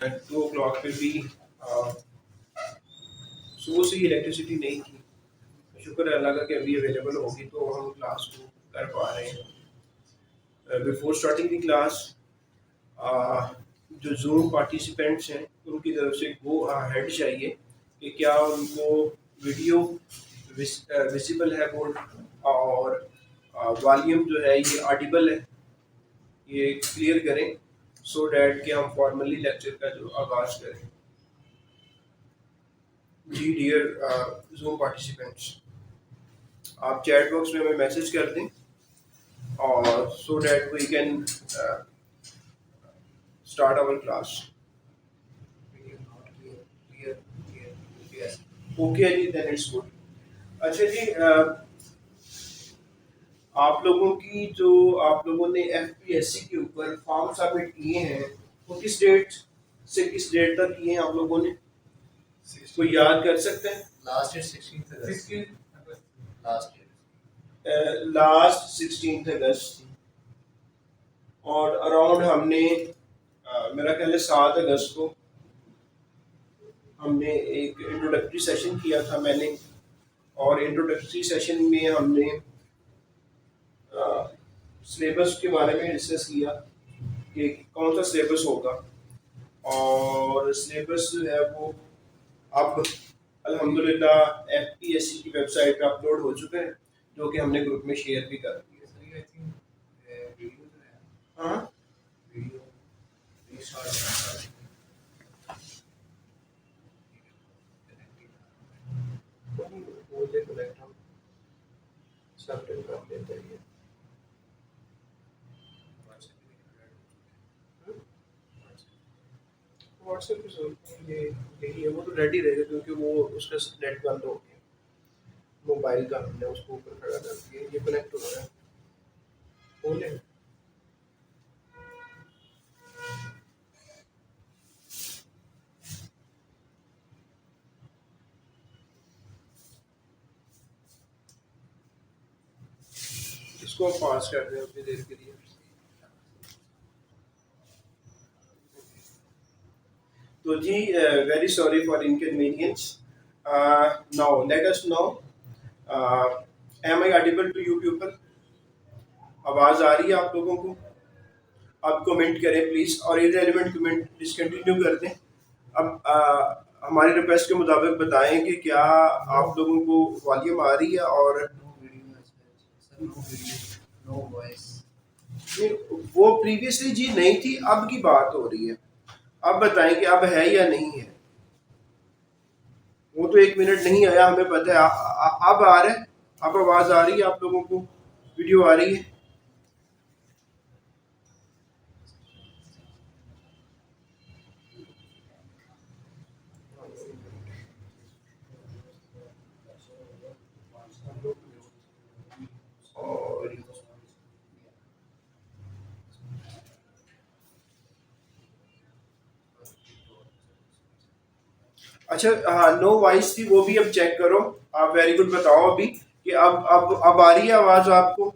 2 o'clock पे भी सुबह से ही इलेक्ट्रिसिटी नहीं थी। शुक्र है अल्लाह का कि अभी अवेलेबल होगी तो हम क्लास को कर पा रहे हैं। बिफोर स्टार्टिंग द क्लास जो जूम पार्टिसिपेंट्स हैं उनकी तरफ से गो हेड चाहिए कि क्या उनको वीडियो विजिबल है बोर्ड और वॉल्यूम जो है ये ऑडिबल है, ये क्लियर करें सो डैट कि हम फॉर्मली लेक्चर का जो आगाज करें। जी डियर जूम पार्टिसिपेंट्स, आप चैट बॉक्स में हमें मैसेज कर दें और so that we can start our class. Okay जी, देन इट्स गुड। अच्छा जी, आप लोगों की जो आप लोगों ने एफपीएससी के ऊपर फॉर्म सबमिट किए हैं वो किस डेट से किस डेट तक किए हैं आप लोगों ने, कोई याद कर सकते हैं? लास्ट डेट 16 लास्ट 16 अगस्त और अराउंड हमने मेरा ख्याल है 7 अगस्त को हमने एक इंट्रोडक्टरी सेशन किया था मैंने, और इंट्रोडक्टरी सेशन में हमने सिलेबस के बारे में डिस्कस किया कि कौन सा सिलेबस होगा, और सिलेबस जो है वो अब अल्हम्दुलिल्लाह एफपीएससी की वेबसाइट पे अपलोड हो चुके हैं, जो कि हमने ग्रुप में शेयर भी कर दिए। हाँ व्हाट्सएप पे ये यही है, वो तो रेडी रहेगा क्योंकि वो उसका नेट बंद हो गया, मोबाइल का हमने उसको ऊपर खड़ा कर दिया, ये कनेक्ट हो रहा है बोले। इसको हम पास कर रहे हैं उतनी देर के लिए। तो जी very sorry for inconvenience. Now let us know, am I audible to you people? आवाज आ रही है आप लोगों को? आप कमेंट करें प्लीज, और इररिलेवेंट कमेंट डिसकंटिन्यू कर दें। अब हमारी रिक्वेस्ट के मुताबिक बताएं कि क्या आप लोगों को वॉल्यूम आ रही है और वो प्रीवियसली जी नहीं थी, अब की बात हो रही है। अब बताएं कि अब है या नहीं है। वो तो 1 मिनट नहीं आया, हमें पता है। अब आ रहा है, अब आवाज आ रही है आप लोगों को, वीडियो आ रही है? और अच्छा हाँ, नो वॉइस थी वो भी अब चेक करो। आप वेरी गुड, बताओ अभी कि अब आ रही है आवाज आपको?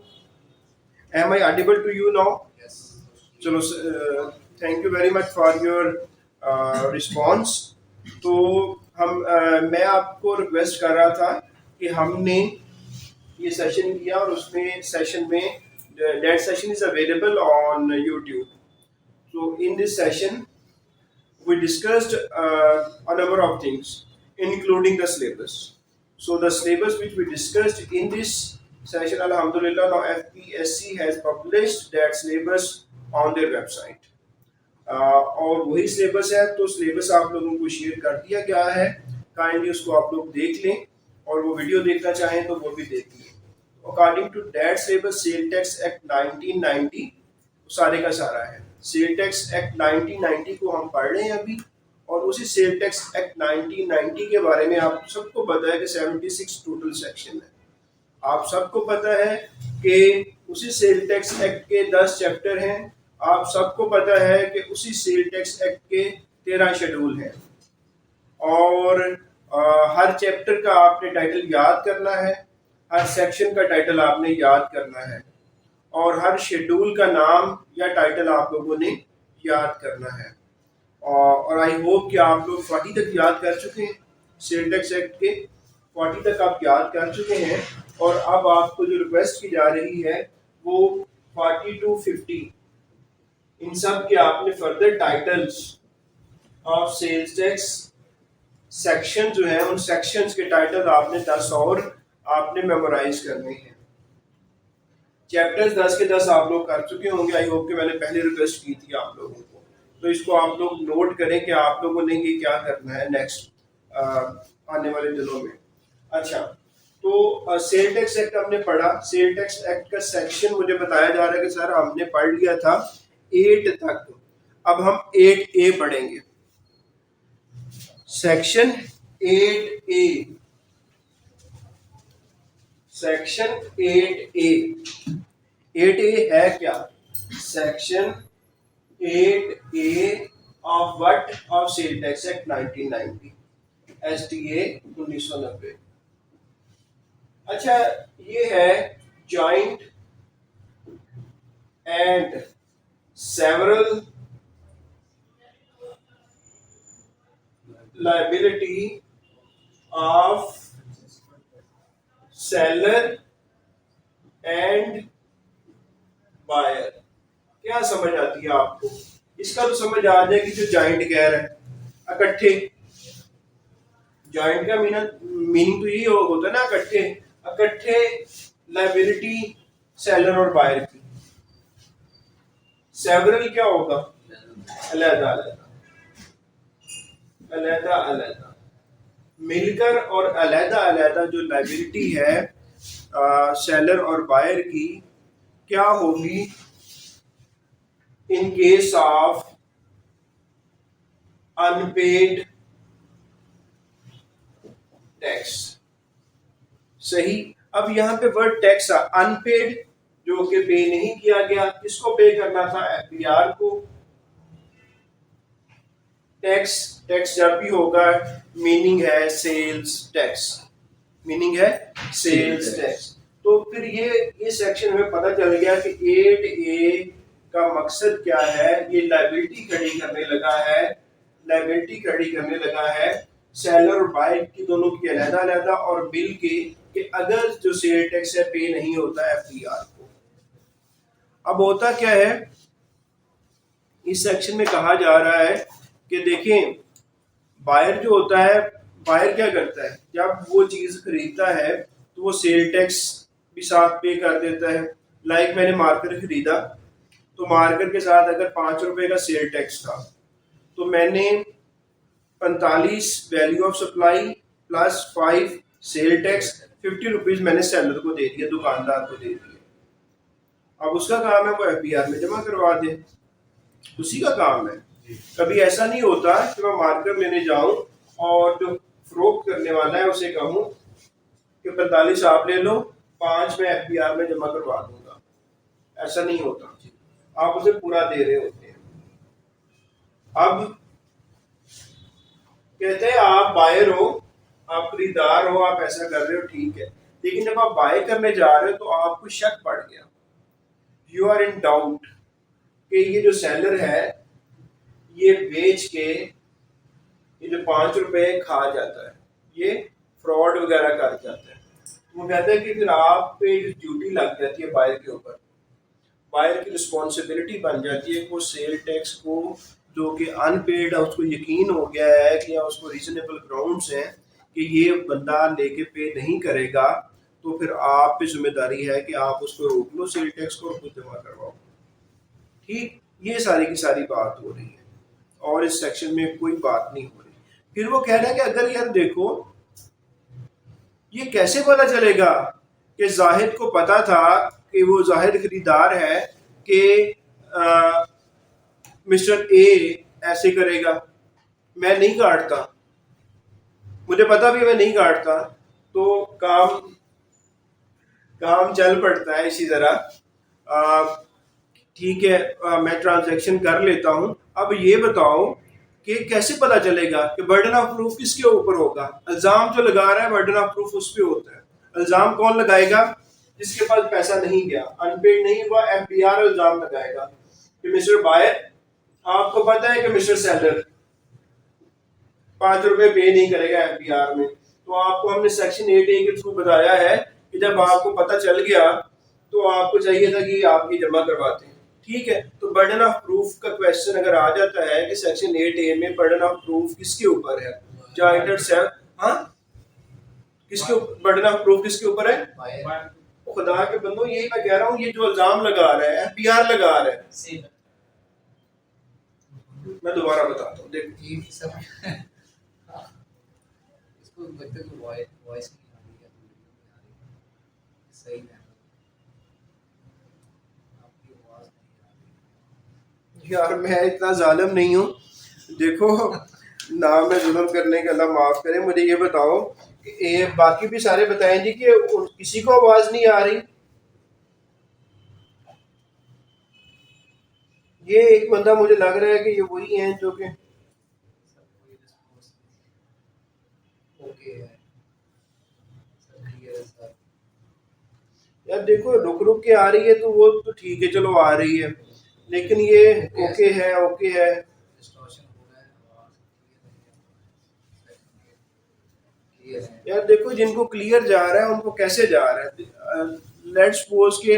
Am I audible to you now? चलो, thank you very much for your response. तो मैं आपको रिक्वेस्ट कर रहा था कि हमने ये सेशन किया और उसमें सेशन में that session is available on YouTube. So in this session we discussed a number of things including the syllabus. So the syllabus which we discussed in this session, alhamdulillah, now FPSC has published that syllabus on their website. और वही syllabus है, तो syllabus आप लोगों को share कर दिया गया है। काइंडली उसको आप लोग देख लें, और वो वीडियो देखना चाहें तो वो भी देख लें। According to that syllabus, sale tax act 1990 सारे का सारा है। सेल टैक्स एक्ट 1990 को हम पढ़ रहे हैं अभी, और उसी सेल टैक्स एक्ट 1990 के बारे में आप सबको पता है कि 76 टोटल सेक्शन है। आप सबको पता है कि उसी सेल टैक्स एक्ट के 10 चैप्टर हैं। आप सबको पता है कि उसी सेल टैक्स एक्ट के 13 शेड्यूल हैं, और हर चैप्टर का आपने टाइटल याद करना है, हर सेक्शन का टाइटल आपने याद करना है, और हर शेड्यूल का नाम या टाइटल आप लोगों ने याद करना है। और आई होप कि आप लोग 40 तक याद कर चुके हैं, सेल टैक्स एक्ट के 40 तक आप याद कर चुके हैं। और अब आपको जो रिक्वेस्ट की जा रही है वो 40 to 50, इन सब के आपने further titles of sales tax section जो है उन सेक्शंस के टाइटल आपने 10 और आपने मेमोराइज करने हैं। चैप्टर्स 10 के 10 आप लोग कर चुके होंगे, आई होप कि मैंने पहले रिक्वेस्ट की थी आप लोगों को, तो इसको आप लोग नोट करें कि आप लोगों ने ये क्या करना है नेक्स्ट आने वाले दिनों में। अच्छा, तो सेल टैक्स एक्ट हमने पढ़ा। सेल टैक्स एक्ट का सेक्शन मुझे बताया जा रहा है कि सर हमने पढ़ लिया था 8 तक, अब हम 8A पढ़ेंगे। Section 8A, section 8A, 8A है क्या? Section 8A of what? Of sale tax act 1990, STA 1990। अच्छा, ये है joint and several liability of seller and buyer. क्या समझ आती है आपको? इसका तो समझ आ जाएगी जो जॉइंट कह रहा है, इकट्ठे। जॉइंट का मीनिंग तो यही होता है ना, इकट्ठे, इकट्ठे लायबिलिटी सेलर और बायर की। सेवरल क्या होगा? अलग अलग, अलग अलग, मिलकर और अलग अलग जो लायबिलिटी है सेलर और बायर की, क्या होगी in case of unpaired tax. सही। अब यहां पे वर्ड टैक्स अनपेड, जो कि पे नहीं किया गया, किसको पे करना था? एफबीआर को। टैक्स, टैक्स जब भी होगा मीनिंग है सेल्स टैक्स, मीनिंग है सेल्स टैक्स। तो फिर ये सेक्शन हमें पता चल गया कि 8A का मकसद क्या है। ये लायबिलिटी खड़ी करने लगा है, लायबिलिटी खड़ी करने लगा है सेलर और बायर की, दोनों की अलग अलग, और बिल के कि अगर जो सेल टैक्स है पे नहीं होता एफबीआर को। अब होता क्या है, इस सेक्शन में कहा जा रहा है कि देखें, बायर जो होता है, बायर क्या करता है, जब वो चीज खरीदता है तो वो सेल टैक्स भी साथ पे कर देता है। लाइक मैंने मार्कर खरीदा, तो मार्कर के साथ अगर 5 रुपए का सेल टैक्स था, तो मैंने 45 value of supply plus 5 sale tax, 50 rupees मैंने सेलर को दे दिया, दुकानदार को दे दिया। अब उसका काम है वो एफबीआर में जमा करवा दे, उसी का काम है। कभी ऐसा नहीं होता कि मैं मार्कर लेने जाऊं और जो फरोख्त करने वाला है उसे कहूं कि 45 आप ले लो, 5 मैं एफबीआर में जमा करवा दूंगा। ऐसा नहीं होता, आप उसे पूरा दे रहे होते हैं। अब कहते हैं आप बायर हो, आप खरीदार हो, आप ऐसा कर रहे हो, ठीक है, लेकिन जब आप बाय करने जा रहे हो तो आपको शक पड़ गया, यू आर इन डाउट कि ये जो सेलर है ये बेच के ये जो 5 रुपए खा जाता है, ये फ्रॉड वगैरह कर जाता है। वो कहते हैं कि फिर आप पे ड्यूटी लग जाती है बायर के ऊपर, बायर की रिस्पॉन्सिबिलिटी बन जाती है वो सेल टैक्स को, जो कि अनपेड है, उसको यकीन हो गया है कि या उसको रीजनेबल ग्राउंड्स हैं कि ये बंदा लेके पे नहीं करेगा, तो फिर आप पे जिम्मेदारी है कि आप उसको रोक लो सेल टैक्स को और खुद जमा करवाओ। ठीक, ये सारी की सारी बात हो रही है और इस सेक्शन में कोई बात नहीं हो रही। फिर वो कह रहा है कि अगर यार देखो, ये कैसे पता चलेगा कि जाहिद को पता था कि वो जाहिद खरीदार है कि मिस्टर ए ऐसे करेगा, मैं नहीं काटता, मुझे पता भी मैं नहीं काटता, तो काम चल पड़ता है इसी तरह। ठीक है, मैं ट्रांजैक्शन कर लेता हूं। अब ये बताओ कि कैसे पता चलेगा कि बर्डन ऑफ प्रूफ किसके ऊपर होगा? इल्जाम जो लगा रहा है बर्डन ऑफ प्रूफ उस पे होता है। इल्जाम कौन लगाएगा? जिसके पास पैसा नहीं गया, अनपेड नहीं हुआ, एफबीआर इल्जाम लगाएगा कि मिस्टर बायर, आपको पता है कि मिस्टर सेलर ₹5 पे नहीं करेगा FBR में। तो आपको हमने सेक्शन 8A के थ्रू बताया है कि जब आपको पता चल गया तो आपको चाहिए था कि आप ये जमा करवाते हैं। ठीक है, तो बर्डन ऑफ प्रूफ का क्वेश्चन अगर आ जाता है कि सेक्शन 8A में बर्डन ऑफ प्रूफ किसके ऊपर है, जॉइंट सेव, हाँ किसके बर्डन ऑफ प्रूफ किसके ऊपर है? Buyer. खुदा के बंदो, यही मैं कह रहा हूँ, ये जो इल्जाम लगा रहा है FBR लगा रहा है। Same. मैं दोबारा बताता हूँ, देखो ये सब हाँ, इसको बच्चे को वॉइस नहीं आ रही है, सही है, आपकी आवाज नहीं आ रही। यार मैं इतना जालिम नहीं हूँ, देखो ना मैं जुल्म करने का, अल्लाह माफ करे। मुझे ये बताओ कि ये बाकी भी सारे बताएं जी कि किसी को आवाज नहीं आ रही। ये एक बंदा मुझे लग रहा है कि ये वही है जो कि सब कोई रिस्पॉन्स ओके है, सब क्लियर है सर। यार देखो रुक रुक के आ रही है तो वो तो ठीक है, चलो आ रही है, लेकिन ये ओके है, ओके है। डिस्टॉर्शन हो रहा है, आवाज क्लियर है। यार देखो जिनको क्लियर जा रहा है उनको कैसे जा रहा है, लेट्स सपोज के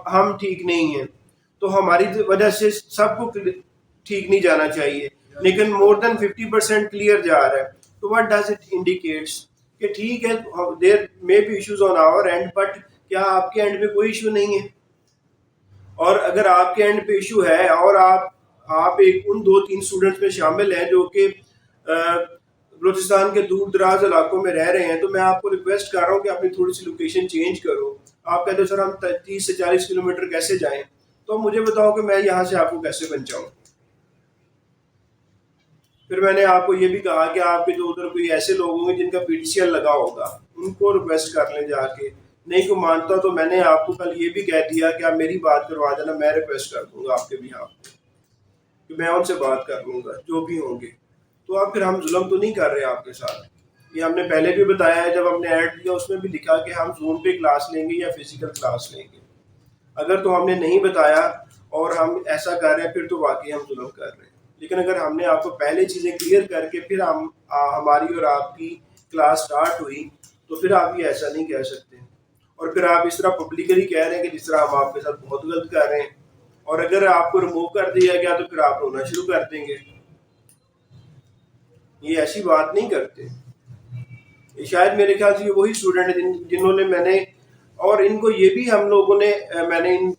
हम ठीक नहीं हैं तो हमारी वजह से सबको ठीक नहीं जाना चाहिए, लेकिन मोर देन 50% क्लियर जा रहा है, तो व्हाट डज इट इंडिकेट्स कि ठीक है there may be issues on our end, but क्या आपके एंड पे कोई इशू नहीं है? और अगर आपके एंड पे इशू है और आप एक उन 2-3 स्टूडेंट्स में शामिल हैं जो कि बलूचिस्तान के दूर दराज इलाकों में रह रहे हैं, तो मैं आपको रिक्वेस्ट कर रहा हूँ कि अपनी थोड़ी सी लोकेशन चेंज करो। आप कहते हो सर हम 30 से 40 किलोमीटर कैसे जाएं, तो मुझे बताओ कि मैं यहाँ से आपको कैसे पहुँचाऊँ। फिर मैंने आपको ये भी कहा कि आपके जो उधर कोई ऐसे लोग होंगे जिनका PTCL लगा होगा, उनको रिक्वेस्ट कर लें जाके। नहीं को मानता तो मैंने आपको कल ये भी कह दिया कि आप मेरी बात करवा देना, मैं रिक्वेस्ट कर दूंगा आपके भी यहाँ कि मैं उनसे बात कर लूँगा जो भी होंगे। तो आप फिर हम जुल्म तो नहीं कर रहे आपके साथ। ये हमने पहले भी बताया है, जब हमने ऐड दिया उसमें भी लिखा कि हम जूम पे क्लास लेंगे या फिजिकल क्लास लेंगे। अगर तो हमने नहीं बताया और हम ऐसा कर रहे हैं फिर तो वाकई हम जुल्म कर रहे हैं। लेकिन अगर हमने आपको पहले चीज़ें क्लियर करके फिर हमारी और आपकी क्लास स्टार्ट हुई तो फिर आप ये ऐसा नहीं कह सकते, और फिर आप इस तरह पब्लिकली कह रहे हैं कि जिस तरह हम आपके साथ बहुत गलत कर रहे हैं, और अगर आपको रिमूव कर दिया गया तो फिर आप रोना शुरू कर देंगे। ये ऐसी बात नहीं करते। ये शायद मेरे ख्याल से ये वही स्टूडेंट है जिन्होंने मैंने, और इनको ये भी हम लोगों ने मैंने इन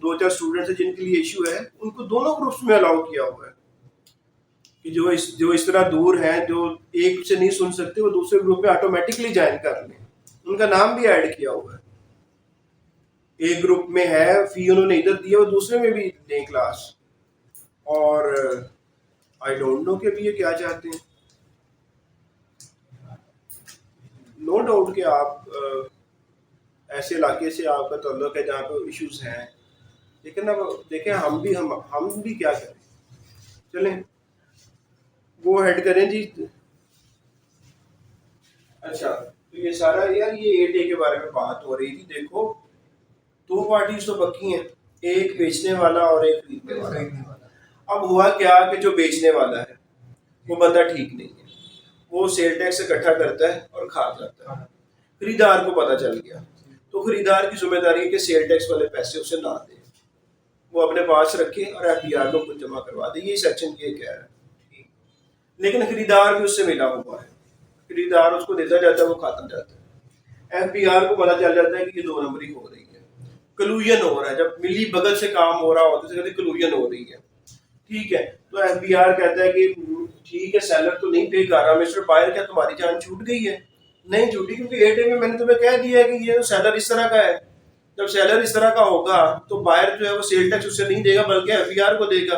2-4 स्टूडेंट्स हैं जिनके लिए इशू है, उनको दोनों ग्रुप्स में अलाउ किया हुआ है कि जो इस तरह दूर हैं, जो एक से नहीं सुन सकते, वो दूसरे ग्रुप में ऑटोमेटिकली ज्वाइन कर लें। उनका नाम भी ऐड किया हुआ है। एक ग्रुप में है, फी उन्होंने इधर दिया, वो दूसरे में भी दें क्लास। और आई डोंट नो कि अभी ये क्या चाहते हैं। नो डाउट कि आप ऐसे इलाके से आपका ताल्लुक है जहाँ पे इश्यूज हैं, लेकिन अब देखें हम भी क्या करें। चलें वो हेड करें जी। अच्छा, तो ये सारा यार ये 8A के बारे में बात हो रही थी। देखो 2 पार्टीज तो पक्की हैं, एक बेचने वाला और एक खरीदने वाला। अब हुआ क्या कि जो बेचने वाला है वो बंदा ठीक नहीं है, वो सेल टैक्स इकट्ठा करता है और खा जाता है। खरीदार को पता चल गया तो खरीदार की जिम्मेदारी है कि सेल टैक्स वाले पैसे उसे ना दे, वो अपने पास रखे और FBR को खुद जमा करवा दे। ये सेक्शन ये कह रहा है। लेकिन खरीदार भी उससे मिला हुआ है, खरीदार उसको देता जाता है, वो खाता जाता है। FBR को पता चल जाता है कि ये 2 नंबरी हो रही है, कलूजन हो रहा है। जब मिली बगल से काम हो रहा होता है तो कहते कलूजन हो रही है। ठीक है, तो FBR कहता है कि ठीक है सेलर तो नहीं पे कर रहा, मिस्टर बायर क्या तुम्हारी जान छूट गई है? नहीं छूटी, क्योंकि 8A में मैंने तुम्हें कह दिया है कि ये सेलर इस तरह का है। जब सेलर इस तरह का होगा तो बायर जो है वो सेल टैक्स उससे नहीं देगा बल्कि FBR को देगा।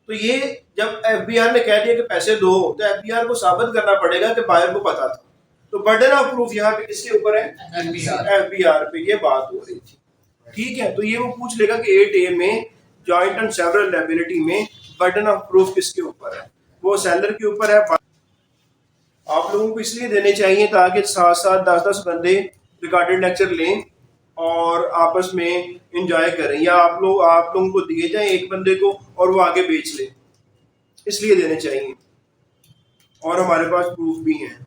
तो ये जब FBR ने कह दिया कि पैसे दो, तो FBR को साबित करना पड़ेगा कि बायर को पता था। तो बर्डन ऑफ प्रूफ यहाँ पे किसके ऊपर है? FBR पे ये बात हो रही थी। ठीक है, तो ये वो पूछ लेगा कि 8A में जॉइंट एंड सेवरल लायबिलिटी में बर्डन ऑफ प्रूफ किसके ऊपर है? वो सेलर के ऊपर है। आप लोगों को इसलिए देने चाहिए ताकि साथ साथ 10-10 बंदे रिकॉर्डेड लेक्चर लें और आपस में एंजॉय करें, या आप लोगों को दिए जाए एक बंदे को और वो आगे बेच ले, इसलिए देने चाहिए। और हमारे पास प्रूफ भी हैं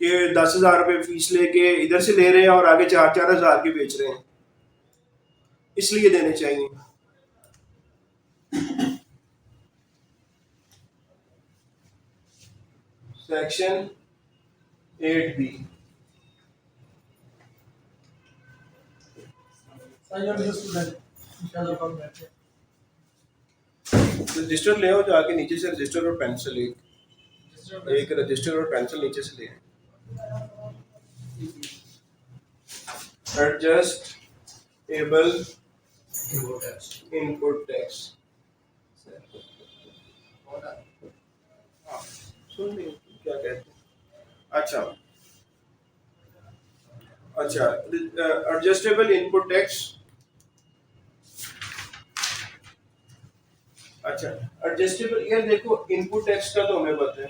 कि 10,000 रुपये फीस लेके इधर से ले रहे हैं और आगे 4,000 के बेच रहे हैं, इसलिए देने चाहिए। सेक्शन 8B, रजिस्टर ले आओ जाके नीचे से, रजिस्टर और पेंसिल, एक रजिस्टर और पेंसिल नीचे से ले आए। एडजस्टेबल इनपुट टैक्स, सुन नहीं क्या कहते हैं। अच्छा, एडजस्टेबल इनपुट टैक्स। अच्छा, एडजस्टेबल, ये देखो इनपुट टैक्स का तो हमें पता है,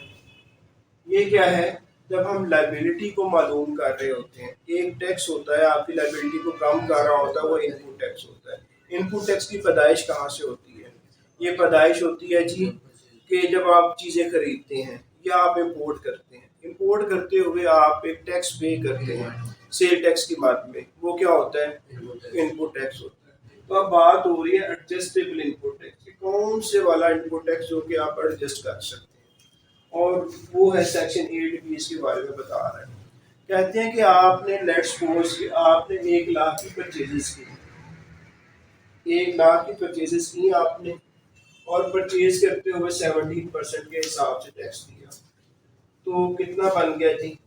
ये क्या है, जब हम लाइबिलिटी को मालूम कर रहे होते हैं, एक टैक्स होता है आपकी लाइबिलिटी को कम कर रहा होता है, वो इनपुट टैक्स होता है। इनपुट टैक्स की पैदाइश कहाँ से होती है? ये पैदाइश होती है जी कि जब आप चीज़ें खरीदते हैं या आप इंपोर्ट करते हैं, इंपोर्ट करते हुए आप एक टैक्स पे करते हैं सेल टैक्स की बात में, वो क्या होता है? इनपुट टैक्स होता है। तो अब बात हो रही है एडजस्टेबल इनपुट टैक्स, कौन से वाला इनपुट टैक्स जो कि आप एडजस्ट कर सकते हैं, और वो है सेक्शन 8B, इसके बारे में बता रहा है। कहते हैं कि आपने लेट्स सपोज कि आपने 1 लाख की परचेजेस की, 1 लाख की परचेजेस की आपने, और परचेज करते हुए 17% के हिसाब से टैक्स दिया, तो कितना बन गया जी?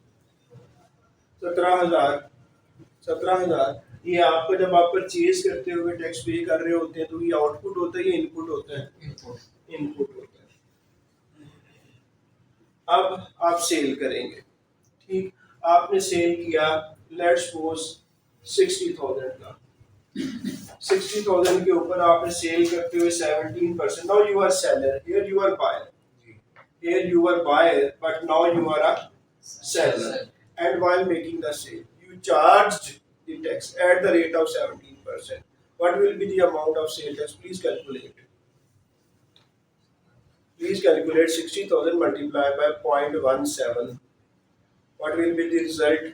17,000। 17,000 ये आपको, जब आप परचेज करते हुए टैक्स पे कर रहे होते हैं, तो ये आउटपुट होता है, ये इनपुट होता है? इनपुट होता है। अब आप सेल करेंगे, ठीक, आपने सेल किया लेट्स सपोज 60,000 का, 60,000 के ऊपर आपने सेल करते हुए 17%, now you are seller, here you are buyer, here you are buyer but now you are a seller, and while making the sale you charged the tax at the rate of 17%. What will be the amount of sale tax? Please calculate 60,000 multiplied by 0.17. What will be the result?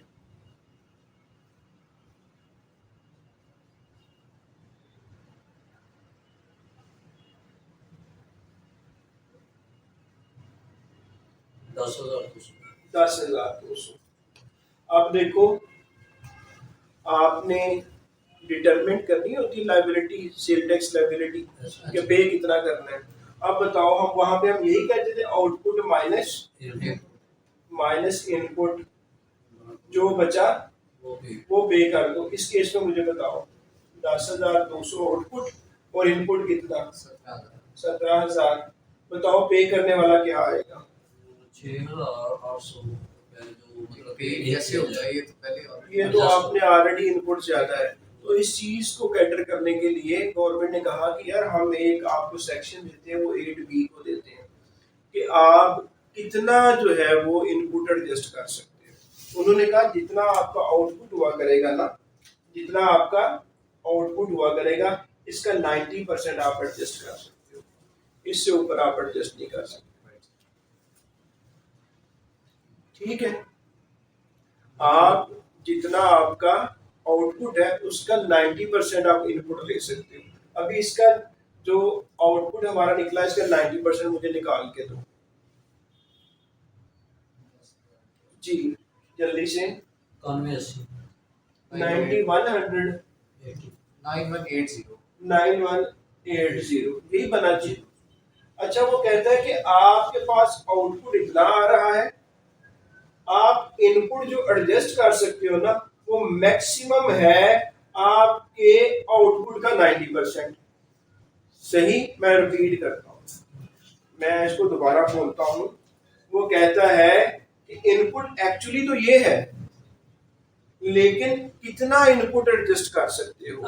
$10,200। अब देखो, आपने determinate करनी होती liability, sale tax liability कि पे कितना करना है। अब बताओ, हम वहां पे हम यही कहते थे आउटपुट माइनस इनपुट, जो बचा वो पे कर दो। इस केस में मुझे बताओ 10,200 आउटपुट और इनपुट कितना? 17,000। बताओ पे करने वाला क्या आएगा? 6,800। कैसे होगा ये? तो पहले ये तो आपने ऑलरेडी इनपुट ज्यादा है, तो इस चीज को कैटर करने के लिए गवर्नमेंट ने कहा कि यार हम एक आपको सेक्शन देते हैं, वो 8B को देते हैं कि आप कितना जो है वो इनपुट एडजस्ट कर सकते हैं। उन्होंने कहा जितना आपका आउटपुट हुआ करेगा ना, जितना आपका आउटपुट हुआ करेगा, इसका 90% आप एडजस्ट कर सकते हो, इससे ऊपर आप एडजस्ट नहीं कर सकते। ठीक है, आप जितना आपका आउटपुट है उसका 90% आप इनपुट ले सकते हो। अभी इसका जो आउटपुट हमारा निकला, इसका 90% मुझे निकाल के दो जी, जल्दी से। 9180 यही बना चाहिए। अच्छा, वो कहता है कि आपके पास आउटपुट इतना आ रहा है, आप इनपुट जो एडजस्ट कर सकते हो ना, वो मैक्सिमम है आपके आउटपुट का 90%। सही, मैं रिपीट करता हूँ, मैं इसको दोबारा बोलता हूँ। वो कहता है कि इनपुट एक्चुअली तो ये है, लेकिन कितना इनपुट एडजस्ट कर सकते हो?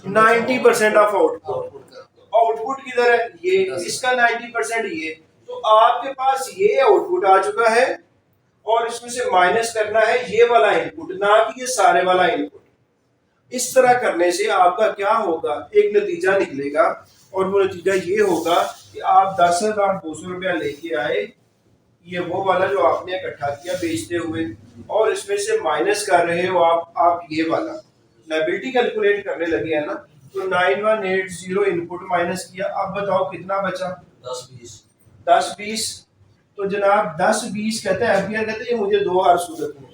90% ऑफ आउटपुट। आउटपुट किधर है? ये, इसका 90% ये, तो आपके पास ये आउटपुट आ चुका है और इसमें से माइनस करना है ये वाला इनपुट, ना कि ये सारे वाला इनपुट। इस तरह करने से आपका क्या होगा, एक नतीजा निकलेगा, और वो नतीजा ये होगा कि आप 10,200 रुपया लेके आए, ये वो वाला जो आपने इकट्ठा किया बेचते हुए, और इसमें से माइनस कर रहे हो आप ये वाला लायबिलिटी कैलकुलेट करने लगे हैं ना। तो 9180 इनपुट माइनस किया, अब बताओ कितना बचा? 10-20। तो जनाब 10-20 कहते हैं एफबीआर कहते हैं ये मुझे दो हर सूरत में।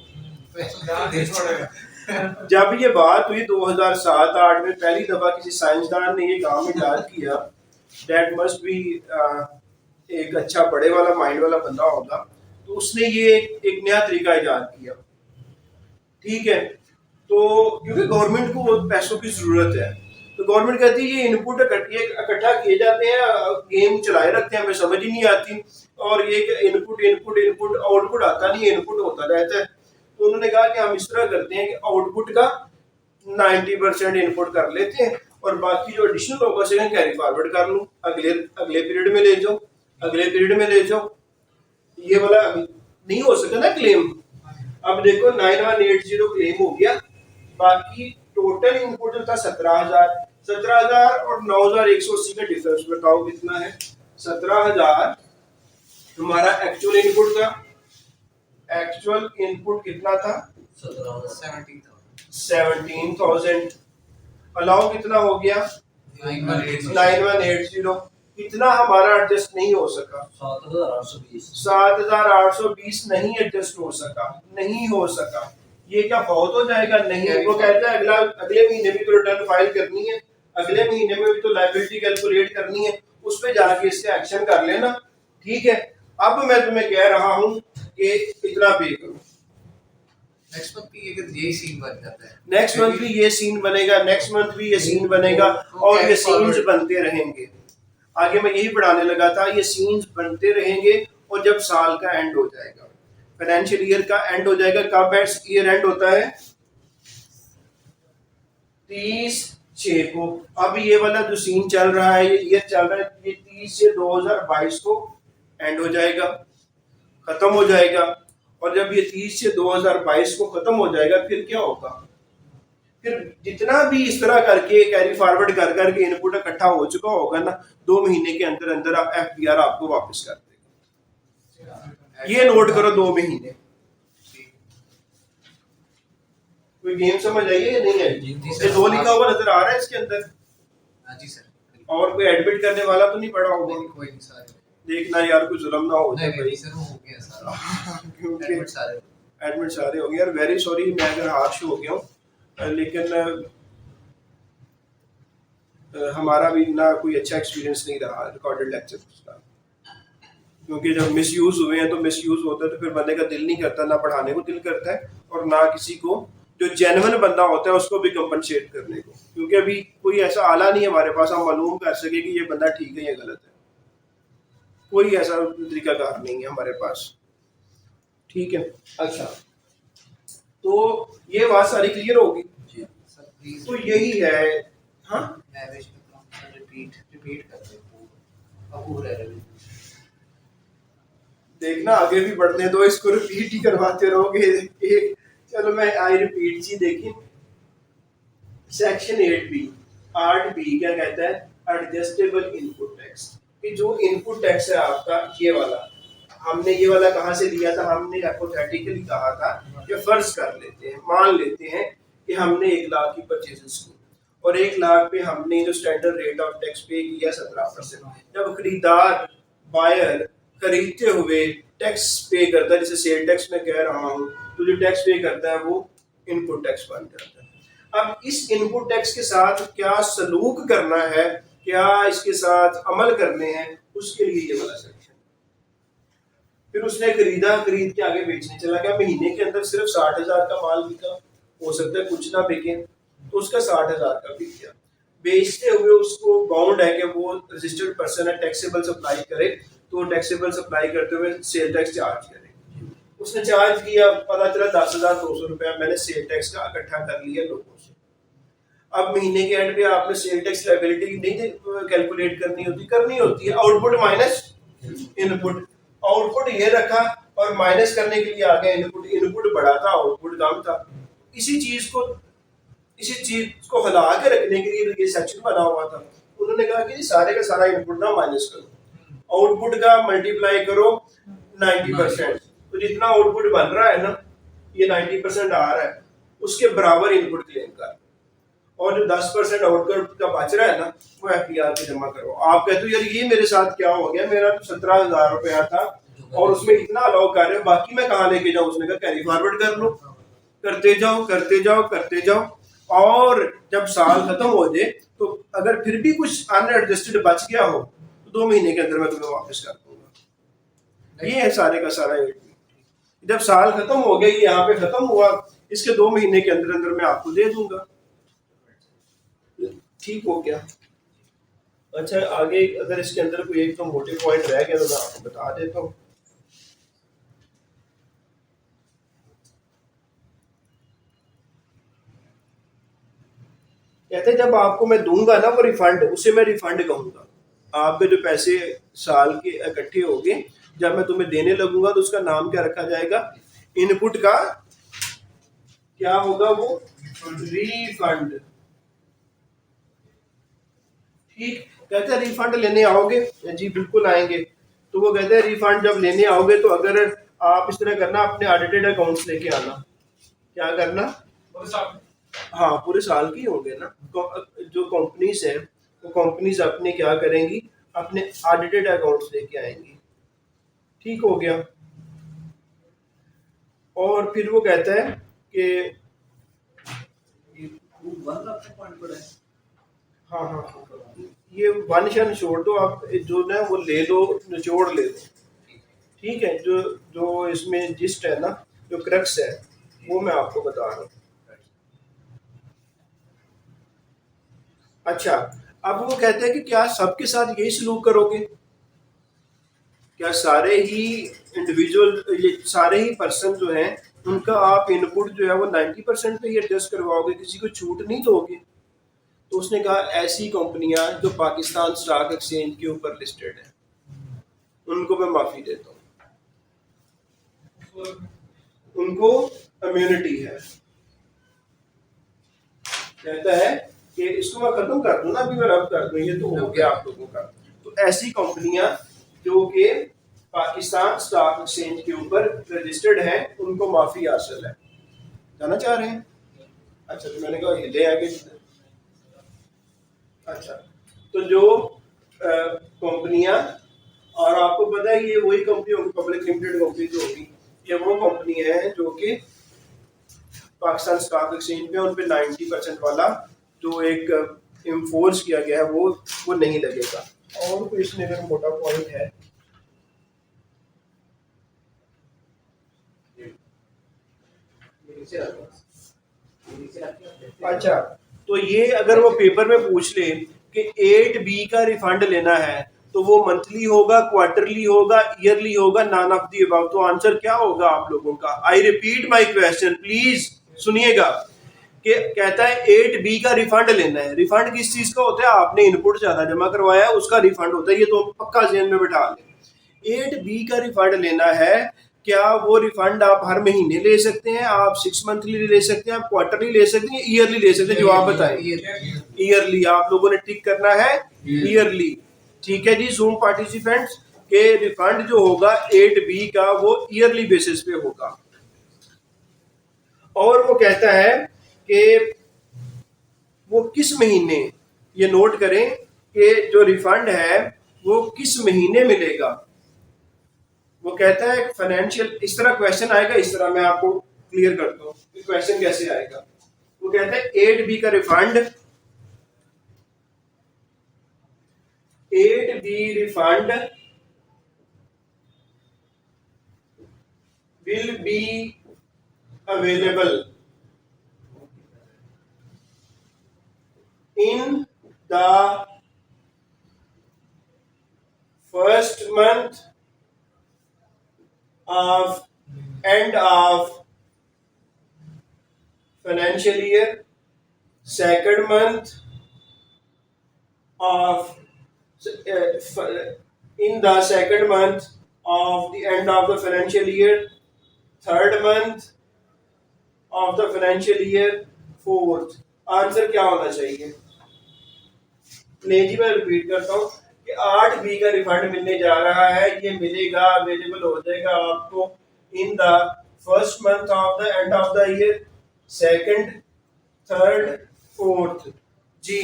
जब ये बात हुई 2007-8 में पहली दफा किसी साइंसदान ने ये काम इजाद किया, दैट मस्ट बी एक अच्छा बड़े वाला माइंड वाला बंदा होगा, तो उसने ये एक नया तरीका इजाद किया। ठीक है, तो क्योंकि गवर्नमेंट को पैसों की जरूरत है, तो गवर्नमेंट कहती है ये इनपुट इकट्ठा किए जाते हैं, गेम चलाए रखते हैं, हमें समझ ही नहीं आती, और ये इनपुट इनपुट इनपुट आउटपुट आता नहीं, इनपुट होता रहता है। तो उन्होंने कहा कि हम इस तरह करते हैं कि आउटपुट का 90% इनपुट कर लेते हैं और बाकी जो एडिशनल होगा उसे कैरी फॉरवर्ड कर लूँ, अगले अगले पीरियड में ले जाओ, अगले पीरियड में ले जाओ। ये वाला नहीं हो सका ना क्लेम। अब देखो 9180 क्लेम हो गया, बाकी टोटल इनपुट था 17,000 और 9,180 का डिफरेंस बताओ कितना है? 17,000 हमारा एक्चुअल इनपुट था, एक्चुअल इनपुट कितना था? 17,000। अलाउ कितना हो गया? 9180। इतना हमारा एडजस्ट नहीं हो सका, 7,820 नहीं एडजस्ट हो सका, नहीं हो सका। ये क्या बहुत हो जाएगा? नहीं, वो कहता है अगले महीने भी तो रिटर्न फाइल करनी है, अगले महीने में भी तो लायबिलिटी कैलकुलेट करनी है, उस पे जाके इससे एक्शन कर लेना। ठीक है, अब मैं तुम्हें कह रहा हूँ कि इतना पे करो। नेक्स्ट मंथ भी यही सीन बन जाता है, नेक्स्ट मंथ भी ये सीन बनेगा, नेक्स्ट मंथ भी ये सीन बनेगा, और ये सीन्स बनते रहेंगे। आगे मैं यही पढ़ाने लगा था, ये सीन्स बनते रहेंगे, और जब साल का एंड हो जाएगा, फाइनेंशियल ईयर का एंड हो जाएगा, कब ईयर एंड होता है? 30/6 को। अब ये वाला जो सीन चल रहा है, ये ईयर चल रहा है, ये 30 से 2022 को एंड हो जाएगा, खत्म हो जाएगा। और जब ये 30 से 2022 को खत्म हो जाएगा, फिर क्या होगा? फिर जितना भी इस तरह करके कैरी फॉरवर्ड कर करके इनपुट इकट्ठा हो चुका होगा ना, 2 महीने के अंदर अंदर आप एफबीआर आपको वापस कर देगा। ये नोट करो, 2 महीने। कोई गेम समझ आई है या नहीं आई? ये 2 लिखा हुआ नजर आ रहा है इसके अंदर? हाँ जी सर। और कोई एडमिट करने वाला तो नहीं पड़ा होगा? कोई नहीं सर। देखना यार, कोई जुल्म ना हो जाए भाई। सर वो हो गया सर, क्योंकि एडमिट सारे हो गए यार। वेरी सॉरी, मैं अगर हार्श हो गया हूँ, लेकिन हमारा भी ना कोई अच्छा एक्सपीरियंस नहीं रहा रिकॉर्डेड लेक्चर का, क्योंकि जब मिस यूज हुए हैं तो मिस यूज होता है, तो फिर बंदे का दिल नहीं करता, ना पढ़ाने को दिल करता है, और ना किसी को जो जेन्युइन बंदा होता है उसको भी कंपनसेट करने को, क्योंकि अभी कोई ऐसा आला नहीं है हमारे पास हम मालूम कर सके कि ये बंदा ठीक है या गलत है। कोई ऐसा तरीकाकार नहीं है हमारे पास। ठीक है, अच्छा, तो ये बात सारी क्लियर होगी। तो यही है। हाँ, रिपीट करते हैं, देखना आगे भी बढ़ने दो, इसको रिपीट ही करवाते रहोगे। चलो मैं आई रिपीट जी। देखिए सेक्शन 8B क्या कहता है? Adjustable input tax. कि जो इनपुट टैक्स है आपका, ये वाला हमने ये वाला कहाँ से लिया था? हमने हाइपोथेटिकली कहा था कि फर्ज कर लेते हैं, मान लेते हैं कि हमने 1 लाख की परचेजेस की और 1 लाख पे हमने जो स्टैंडर्ड रेट ऑफ टैक्स पे किया 17%। जब खरीदार बायर खरीदते हुए टैक्स पे करता है, जैसे सेल टैक्स में कह रहा हूँ, तो जो टैक्स पे करता है वो इनपुट टैक्स बन जाता है। अब इस इनपुट टैक्स के साथ क्या सलूक करना है, क्या इसके साथ अमल करने हैं, उसके लिए ये वाला सेक्शन। फिर उसने खरीदा, खरीद के आगे बेचने चला गया, महीने के अंदर सिर्फ 60,000 का माल बिका, हो सकता है कुछ ना बिके, तो उसका 60,000 का बिक गया। बेचते हुए उसको बाउंड है कि वो रजिस्टर्ड पर्सन है, टैक्सेबल सप्लाई करे, तो टैक्सेबल सप्लाई करते हुए सेल टैक्स चार्ज करे। उसने चार्ज किया, पता चला 10,200 रुपया मैंने सेल टैक्स का इकट्ठा कर लिया लोगों से। अब महीने के एंड पे आपने सेल टैक्स लायबिलिटी नहीं कैलकुलेट करनी होती है, आउटपुट माइनस इनपुट। आउटपुट ये रखा और माइनस करने के लिए आ गया इनपुट। इनपुट बड़ा था, आउटपुट कम था। इसी चीज को हिला के रखने के लिए ये सेक्शन बना हुआ था। उन्होंने कहा कि सारे का सारा इनपुट ना माइनस करो, आउटपुट का मल्टीप्लाई करो 90%। तो जितना आउटपुट बन रहा है ना, ये 90% आ रहा है, उसके बराबर इनपुट क्लेम कर, और जो 10% आउटपुट का बच रहा है ना, वो FPR पे जमा करो। आप कहते हो यार ये मेरे साथ क्या हो गया, मेरा तो 17,000 रुपया था और उसमें इतना अलाउ कर रहे हो, बाकी मैं कहाँ लेके जाऊँ? उसने कहा कैरी फॉरवर्ड कर लो, करते जाओ करते जाओ करते जाओ, और जब साल खत्म हो जाए तो अगर फिर भी कुछ अनएडजस्टेड बच गया हो तो 2 महीने के अंदर मैं तुम्हें वापस कर दूंगा। ये है सारे का सारा। जब साल खत्म हो गया, ये यहाँ पे खत्म हुआ, इसके 2 महीने के अंदर अंदर मैं आपको दे दूंगा। ठीक हो गया। अच्छा, आगे अगर इसके अंदर कोई एक तो मोटे पॉइंट रह गया तो मैं आपको बता देता हूँ। कहते हैं जब आपको मैं दूंगा ना वो रिफंड, उसे मैं रिफंड कहूंगा। आपके जो पैसे साल के इकट्ठे हो गए, जब मैं तुम्हें देने लगूंगा तो उसका नाम क्या रखा जाएगा? इनपुट का क्या होगा? वो रिफंड। ठीक। कहते हैं रिफंड लेने आओगे? जी बिल्कुल आएंगे। तो वो कहते हैं रिफंड जब लेने आओगे तो अगर आप इस तरह करना, अपने ऑडिटेड अकाउंट्स लेके आना। क्या करना? हाँ, पूरे साल की होंगे ना। जो कंपनीज है वो कंपनीज अपने क्या करेंगी? अपने ऑडिटेड अकाउंट्स लेके आएंगी। ठीक हो गया। और फिर वो कहता है कि हाँ हाँ हाँ, ये वन शन छोड़ दो, आप जो ना वो ले लो, निचोड़ ले लो। ठीक है, जो जो इसमें जिस्ट है ना, जो क्रक्स है, वो मैं आपको बता रहा हूँ। अच्छा, अब वो कहते हैं कि क्या सबके साथ यही सलूक करोगे? क्या सारे ही इंडिविजुअल, ये सारे ही पर्सन जो हैं, उनका आप इनपुट जो है वो 90% पे ही एडजस्ट करवाओगे, किसी को छूट नहीं दोगे? तो उसने कहा ऐसी कंपनियां जो पाकिस्तान स्टॉक एक्सचेंज के ऊपर लिस्टेड है, उनको मैं माफी देता हूँ, उनको इम्यूनिटी है। कहता है कि इसको मैं खत्म कर दूं ना, अभी मैं रब कर दूं, ये तो हो गया आप लोगों का। तो ऐसी कंपनियां जो कि पाकिस्तान स्टॉक एक्सचेंज के ऊपर रजिस्टर्ड हैं, उनको माफी हासिल है। जाना चाह रहे हैं? अच्छा, तो मैंने कहा ये ले आगे। अच्छा, तो जो कंपनियां, और आपको पता है ये वही कंपनी होगी, पब्लिक लिमिटेड कंपनी जो होगी, ये वो कंपनी है जो कि पाकिस्तान स्टॉक एक्सचेंज पे उन पे 90% वाला जो एक इन्फोर्स किया गया है वो नहीं लगेगा। और कोई इसमें अगर मोटा पॉइंट है? अच्छा, तो ये अगर वो पेपर में पूछ ले कि 8B का रिफंड लेना है तो वो मंथली होगा, क्वार्टरली होगा, ईयरली होगा, नॉन ऑफ दी अबव, तो आंसर क्या होगा आप लोगों का? I repeat my question, please सुनिएगा। कि कहता है 8B का रिफंड लेना है। रिफंड किस चीज का होता है? आपने इनपुट ज्यादा जमा करवाया है, उसका रिफंड होता है, ये तो पक्का जेन में बिठा लें। 8B का रिफंड लेना है, क्या वो रिफंड आप हर महीने ले सकते हैं, आप 6 मंथली ले सकते हैं, आप क्वार्टरली ले सकते हैं, ईयरली ले सकते हैं? जवाब बताएं। ईयरली आप लोगों ने टिक करना है, ईयरली। ठीक है जी जूम पार्टिसिपेंट्स, के रिफंड जो होगा 8B का वो ईयरली बेसिस पे होगा। और वो कहता है कि वो किस महीने, ये नोट करें कि जो रिफंड है वो किस महीने मिलेगा। वो कहता है फाइनेंशियल, इस तरह क्वेश्चन आएगा, इस तरह मैं आपको क्लियर करता हूँ क्वेश्चन कैसे आएगा। वो कहता है 8B का refund, 8B refund will be available in the first month of end of financial year, second month of in the second month of the end of the financial year, third month of the financial year, fourth। Answer क्या होना चाहिए? नहीं जी, मैं repeat करता हूँ, कि 8B का refund मिलने जा रहा है, ये मिलेगा, अवेलेबल हो जाएगा आपको in the first month of the end of the year, second, third, fourth. जी,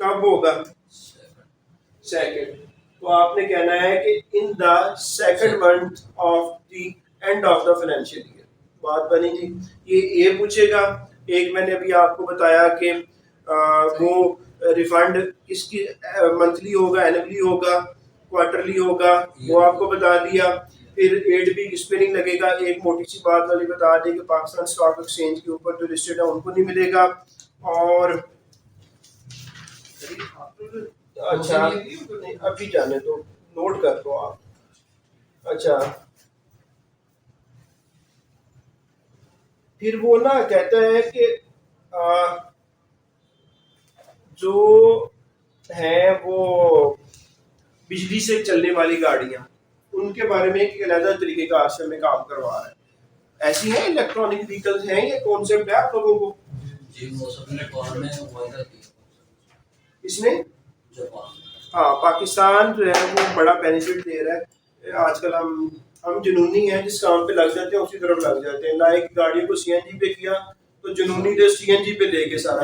कब होगा? सेकंड। तो आपने कहना है कि in the second month of the end of the financial year. बात बनी जी। ये पूछेगा। एक मैंने अभी आपको बताया कि वो रिफंड किसकी मंथली होगा, एनुअली होगा, क्वार्टरली होगा, वो आपको बता दिया। फिर 8B किस पे नहीं लगेगा, एक मोटी सी बात वाली बता दी कि पाकिस्तान स्टॉक एक्सचेंज के ऊपर जो लिस्टेड है उनको नहीं मिलेगा। और अच्छा, अभी जाने तो नोट कर लो आप। अच्छा, फिर वो ना कहता है कि जो है वो बिजली से चलने वाली गाड़ियां, उनके बारे में एक अलग तरीके का आश्रम में काम करवा रहा है। ऐसी हैं इलेक्ट्रॉनिक व्हीकल्स हैं, ये कॉन्सेप्ट है आप लोगों को? जी, मौसम ने कॉल में वायदा किया। इसमें जापान। हाँ, पाकिस्तान जो है वो बड़ा बेनिफिट दे रहा है। आजकल हम जुनूनी हैं, जिस काम पे लग जाते हैं उसी तरफ लग जाते हैं। लाइक गाड़ी को सीएनजी पे किया तो जुनूनी थे सीएनजी पे लेके सारा,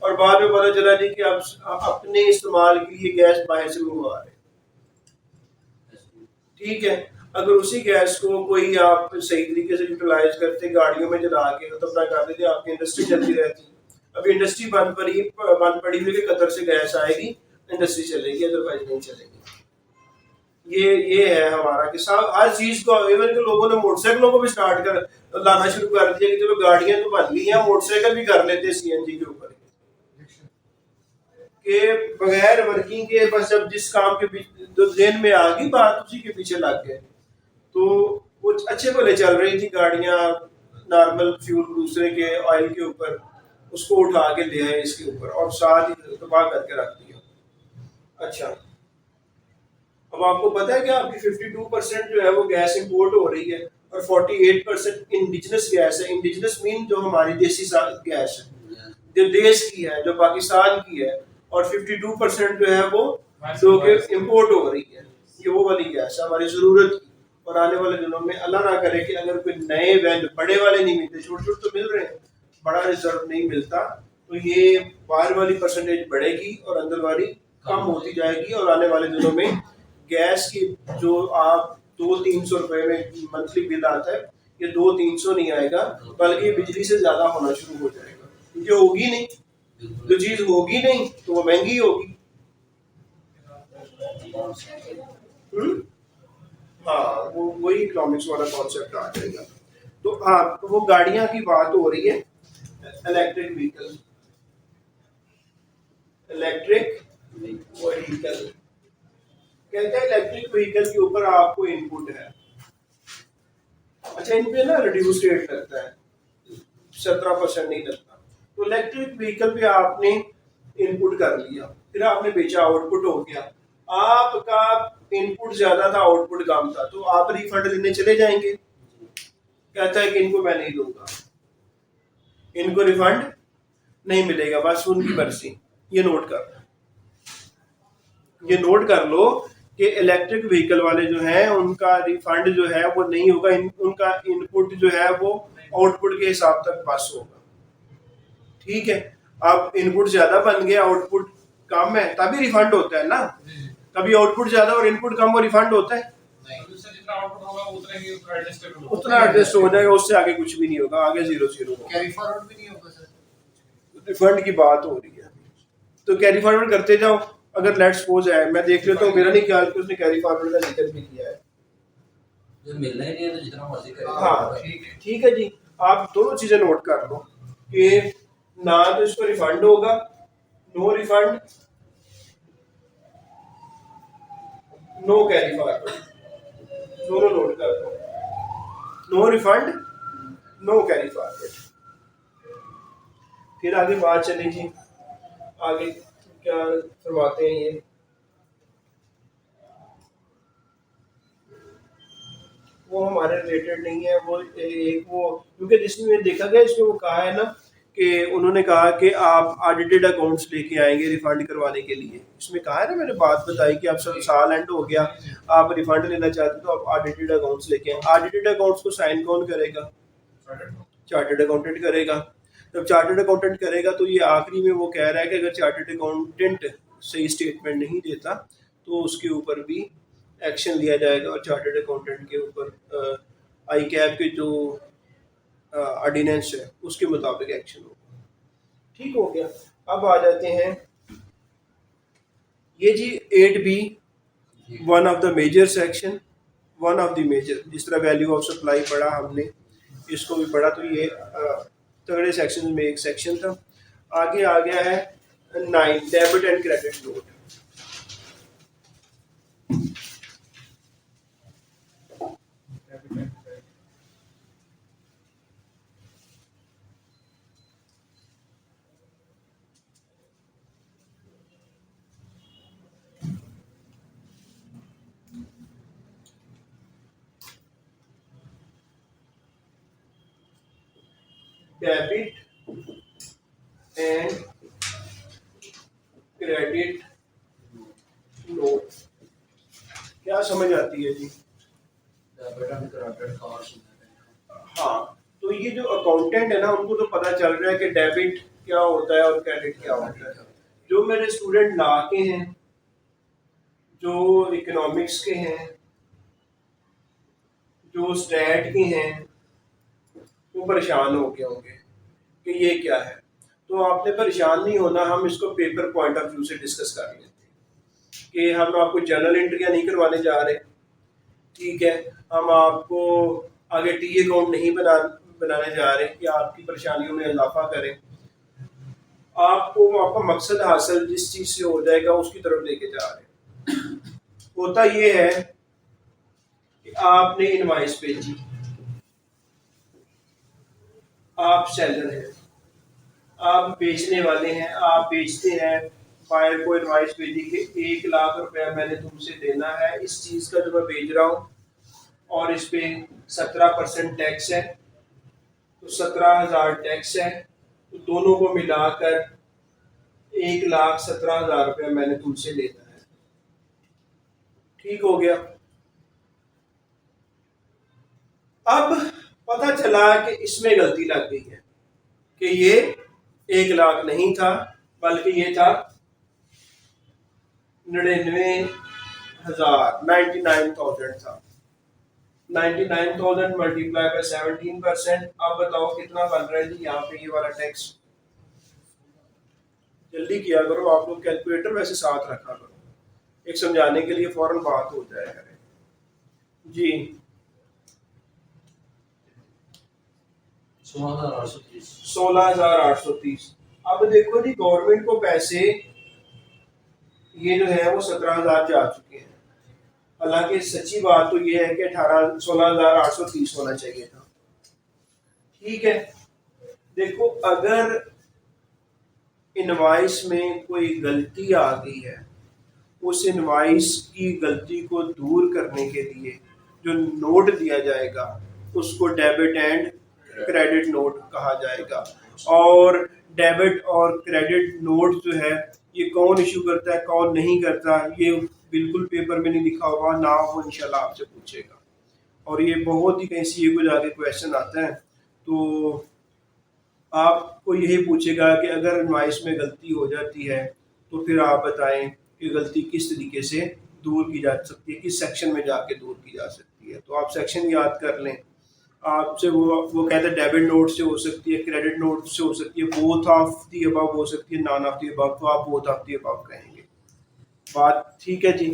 और बाद में पता चला नहीं कि अब अपने इस्तेमाल के लिए गैस बाहर से मंगवा रहे हैं। ठीक है, अगर उसी गैस को कोई आप सही तरीके से यूटिलाइज करते, गाड़ियों में जला के खत्म ना कर देते, आपकी इंडस्ट्री चलती रहती। अभी इंडस्ट्री बंद पड़ी हुई कि कतर से गैस आएगी, इंडस्ट्री चलेगी, अदरवाइज नहीं चलेगी। ये है हमारा कि सब हर चीज को, इवन के लोगों ने मोटरसाइकिलों को भी स्टार्ट कर लाना शुरू कर दिया कि चलो गाड़ियां तो बन गई हैं, मोटरसाइकिल भी कर लेते सीएनजी के ऊपर के बगैर वर्किंग के। बस जब जिस काम के जो जेन में आ गई बात, उसी के पीछे लग गए। तो वो अच्छे भले चल रही थी गाड़ियां, नॉर्मल फ्यूल दूसरे के ऑयल के ऊपर, उसको उठा के ले आए इसके ऊपर और साथ ही तबाह करके रख दिया। अच्छा, अब आपको पता है कि आपकी 52% जो है वो गैस इंपोर्ट हो रही है और 48% इंडिजिनस गैस है। इंडिजिनस मीन जो हमारी देसी गैस है, जो देश की है, जो पाकिस्तान की है, और 52% जो है वो जो कि इम्पोर्ट हो रही है। ये वो वाली गैस है हमारी ज़रूरत की। और आने वाले दिनों में अल्लाह ना करे कि अगर कोई नए वैन, बड़े वाले नहीं मिलते, छोटे छोटे तो मिल रहे हैं, बड़ा रिजर्व नहीं मिलता, तो ये बाहर वाली परसेंटेज बढ़ेगी और अंदर वाली कम होती जाएगी। और आने वाले दिनों में गैस की जो आप 200-300 रुपए में मंथली बिल आता है, ये 200-300 नहीं आएगा, बल्कि बिजली से ज्यादा होना शुरू हो जाएगा, क्योंकि होगी नहीं। जो चीज होगी नहीं तो वो महंगी होगी। हाँ, वो वही इकोनॉमिक्स वाला कॉन्सेप्ट आ जाएगा। तो हाँ, तो वो गाड़ियां की बात हो रही है, इलेक्ट्रिक व्हीकल। इलेक्ट्रिक व्हीकल कहते हैं इलेक्ट्रिक व्हीकल के ऊपर आपको इनपुट है। अच्छा, इन पे ना रिड्यूस रेट लगता है, 17% नहीं लगता। तो इलेक्ट्रिक व्हीकल पे आपने इनपुट कर लिया, फिर आपने बेचा, आउटपुट हो गया। आपका इनपुट ज्यादा था, आउटपुट कम था, तो आप रिफंड लेने चले जाएंगे। कहता है कि इनको मैं नहीं दूंगा, इनको रिफंड नहीं मिलेगा, बस उनकी मर्जी। ये नोट कर लो कि इलेक्ट्रिक व्हीकल वाले जो हैं उनका रिफंड जो है वो नहीं होगा। उनका इनपुट जो है वो आउटपुट के हिसाब तक पास होगा। ठीक है, अब इनपुट ज्यादा बन गया, आउटपुट कम है, तभी रिफंड होता है ना। कभी आउटपुट ज्यादा और इनपुट कम, वो रिफंड होता है? उतना एडजस्ट हो जाएगा, उससे आगे कुछ भी नहीं होगा, आगे 0-0 होगा। कैरी फॉरवर्ड भी नहीं होगा सर? रिफंड की बात हो रही है, तो कैरी फॉरवर्ड करते जाओ। अगर लेट्स सपोज है, मैं देख लेता हूँ, मेरा नहीं ख्याल कि उसने कैरी फॉरवर्ड का जिक्र भी किया है। जो मिलना ही नहीं है तो जितना मर्जी करे। हाँ, ठीक है जी। आप दोनों चीजें नोट कर लो कि ना तो इसको रिफंड होगा, no refund, no carry forward, दोनों नोट कर लो। No refund, no carry forward. फिर आगे बात चली जी, आगे क्या फरमाते हैं ये। वो हमारे रिलेटेड नहीं है, वो एक वो, क्योंकि जिसमें देखा गया इसमें वो कहा है ना कि उन्होंने कहा कि आप ऑडिटेड अकाउंट्स लेके आएंगे रिफंड करवाने के लिए। इसमें कहा है ना, मैंने बात बताई कि अब साल एंड हो गया, आप रिफंड लेना चाहते हो तो आप ऑडिटेड अकाउंट्स लेके आए। ऑडिटेड अकाउंट्स को साइन कौन करेगा? चार्टर्ड अकाउंटेंट करेगा। जब चार्टर्ड अकाउंटेंट करेगा तो ये आखिरी में वो कह रहा है कि अगर चार्टर्ड अकाउंटेंट सही स्टेटमेंट नहीं देता तो उसके ऊपर भी एक्शन लिया जाएगा, और चार्टर्ड अकाउंटेंट के ऊपर आई कैप के जो ऑर्डिनेंस है उसके मुताबिक एक्शन होगा। ठीक हो गया। अब आ जाते हैं ये जी 8B, one of the major section, one of the major, जिस तरह वैल्यू ऑफ सप्लाई पढ़ा हमने, इसको भी पढ़ा, तो ये तगड़े सेक्शन में एक सेक्शन था। आगे आ गया है 9, debit and credit note. Debit and credit note क्या समझ आती है जी? हाँ, तो ये जो अकाउंटेंट है ना, उनको तो पता चल रहा है कि डेबिट क्या होता है और क्रेडिट क्या होता है। जो मेरे स्टूडेंट लॉ के हैं, जो इकोनॉमिक्स के हैं, जो स्टैट के हैं, वो परेशान हो गए होंगे कि ये क्या है। तो आपने परेशान नहीं होना, हम इसको पेपर पॉइंट ऑफ व्यू से डिस्कस कर लेते हैं कि हम आपको जर्नल एंट्रियां नहीं करवाने जा रहे, ठीक है, हम आपको आगे टी अकाउंट नहीं बनाने जा रहे कि आपकी परेशानियों में इजाफा करें। आपको आपका मकसद हासिल जिस चीज से हो जाएगा उसकी तरफ लेके जा रहे हैं। होता ये है कि आपने इनवॉइस भेजी, आप सेलर हैं, आप बेचने वाले हैं, आप बेचते हैं, बायर को इनवॉइस भेजी कि 1 लाख रुपया मैंने तुमसे देना है इस चीज का जो मैं बेच रहा हूँ, और इस पे 17% टैक्स है, तो 17,000 टैक्स है, तो दोनों को मिलाकर 1,17,000 रुपया मैंने तुमसे लेना है। ठीक हो गया। अब पता चला कि इसमें गलती लग गई है कि ये 1 लाख नहीं था, बल्कि ये था 99,000 था। 99,000 मल्टीप्लाई बाय 17%। अब बताओ कितना बन रहा है जी यहाँ पे ये वाला टैक्स? जल्दी किया करो आप लोग, कैलकुलेटर वैसे साथ रखा करो, एक समझाने के लिए फौरन बात हो जाए करे जी। 16,830। अब देखो जी, गवर्नमेंट को पैसे ये जो है वो 17,000 जा चुके हैं, हालांकि सच्ची बात तो ये है कि 16,830 होना चाहिए था। ठीक है, देखो अगर इनवॉइस में कोई गलती आ गई है, उस इनवॉइस की गलती को दूर करने के लिए जो नोट दिया जाएगा उसको डेबिट एंड क्रेडिट नोट कहा जाएगा। और डेबिट और क्रेडिट नोट जो है ये कौन इशू करता है कौन नहीं करता, ये बिल्कुल पेपर में नहीं लिखा हुआ, ना वो इंशाल्लाह आपसे पूछेगा। और ये बहुत ही कहीं सी को जाके क्वेश्चन आता है, तो आपको यही पूछेगा कि अगर इनवॉइस में गलती हो जाती है तो फिर आप बताएं कि गलती किस तरीके से दूर की जा सकती है, किस सेक्शन में जाके दूर की जा सकती है। तो आप सेक्शन याद कर लें। आपसे वो कहते हैं डेबिट नोट से हो सकती है, क्रेडिट नोट से हो सकती है, बोथ ऑफ दी अबव हो सकती है, नॉन ऑफ दी अबव, तो आप बोथ ऑफ दी अबव कहेंगे। बात ठीक है जी।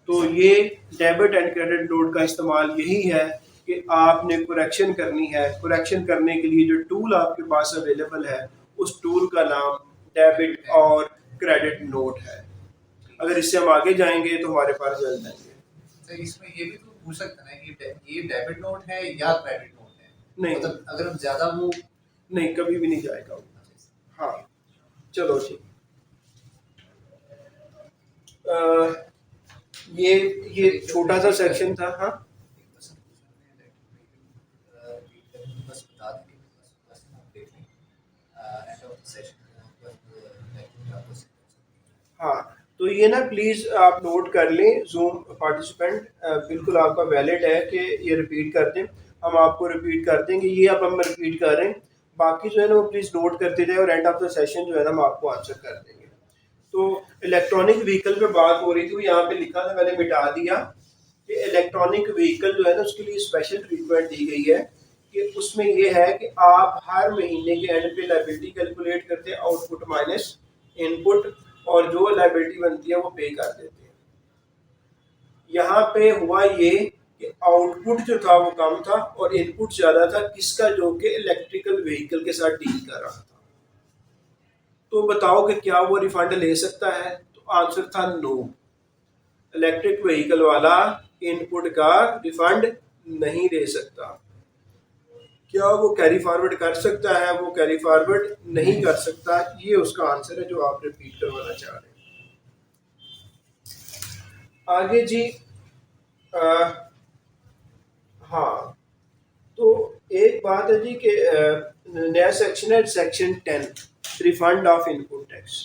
तो ये डेबिट एंड क्रेडिट नोट का इस्तेमाल यही है कि आपने करेक्शन करनी है। करेक्शन करने के लिए जो टूल आपके पास अवेलेबल है उस टूल का नाम डेबिट और क्रेडिट नोट है। अगर इससे हम आगे जाएंगे तो हमारे पास जल्द जाएंगे। तो इसमें ये भी तो पूछ सकते हैं कि ये डेबिट नोट है या क्रेडिट नोट है? नहीं, मतलब अगर हम ज्यादा वो नहीं, कभी भी नहीं जाएगा वो। हाँ, चलो जी। ये छोटा सा सेक्शन था। हाँ, बस बता दें, बस आप देख लें। ये ना प्लीज़ आप नोट कर लें, जूम पार्टिसिपेंट बिल्कुल आपका वैलिड है कि ये रिपीट कर दें, हम आपको रिपीट कर देंगे, ये अब हम रिपीट कर रहे हैं, बाकी जो है ना वो प्लीज़ नोट करते जाए और एंड ऑफ द सेशन जो है ना हम आपको आंसर कर देंगे। तो इलेक्ट्रॉनिक व्हीकल पे बात हो रही थी, यहाँ पे लिखा था, मैंने मिटा दिया कि इलेक्ट्रॉनिक व्हीकल जो है ना उसके लिए स्पेशल ट्रीटमेंट दी गई है कि उसमें ये है कि आप हर महीने के एंड पे लायबिलिटी कैलकुलेट करते हैं, आउटपुट माइनस इनपुट, और जो लायबिलिटी बनती है वो पे कर देते हैं। यहाँ पे हुआ ये कि आउटपुट जो था वो कम था और इनपुट ज्यादा था, किसका, जो कि इलेक्ट्रिकल व्हीकल के साथ डील कर रहा था। तो बताओ कि क्या वो रिफंड ले सकता है? तो आंसर था नो, इलेक्ट्रिक व्हीकल वाला इनपुट का रिफंड नहीं ले सकता। क्या वो कैरी फॉरवर्ड कर सकता है? वो कैरी फॉरवर्ड नहीं कर सकता। ये उसका आंसर है जो आप रिपीट करवाना चाह रहे हैं। आगे जी, हाँ, तो एक बात है जी कि नया सेक्शन है, section 10, refund of input tax.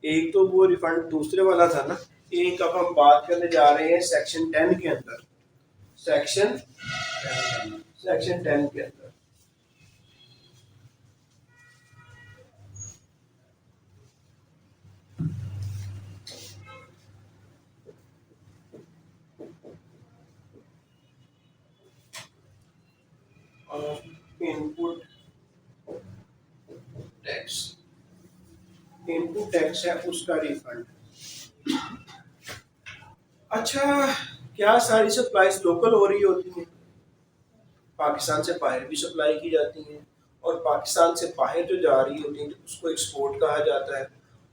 एक तो वो रिफंड दूसरे वाला था ना, एक अब हम बात करने जा रहे हैं सेक्शन 10 के अंदर, सेक्शन 10 के अंदर। इनपुट टैक्स, इनपुट टैक्स है उसका रिफंड। अच्छा, क्या सारी सप्लाईज लोकल हो रही होती हैं? पाकिस्तान से बाहर भी सप्लाई की जाती हैं, और पाकिस्तान से बाहर जो जा रही होती हैं तो उसको एक्सपोर्ट कहा जाता है।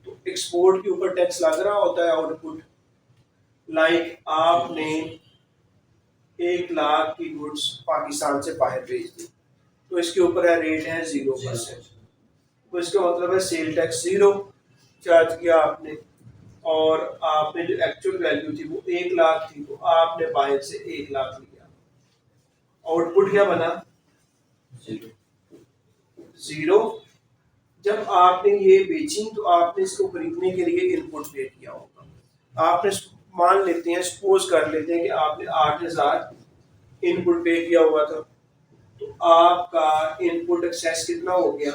तो एक्सपोर्ट के ऊपर टैक्स लग रहा होता है आउटपुट। लाइक आपने 1 लाख की गुड्स पाकिस्तान से बाहर भेज दी, तो इसके ऊपर है रेट है 0%। तो इसका मतलब है सेल टैक्स 0 चार्ज किया आपने, और आपने जो एक्चुअल वैल्यू थी वो 1 लाख थी, तो आपने बाहर से 1 लाख लिया। आउटपुट क्या बना? 0। जब आपने ये बेची तो आपने इसको खरीदने के लिए इनपुट पे किया होगा। आपने मान लेते हैं, सपोज कर लेते हैं कि आपने 8,000 इनपुट पे किया हुआ था, तो आपका इनपुट एक्सेस कितना हो गया?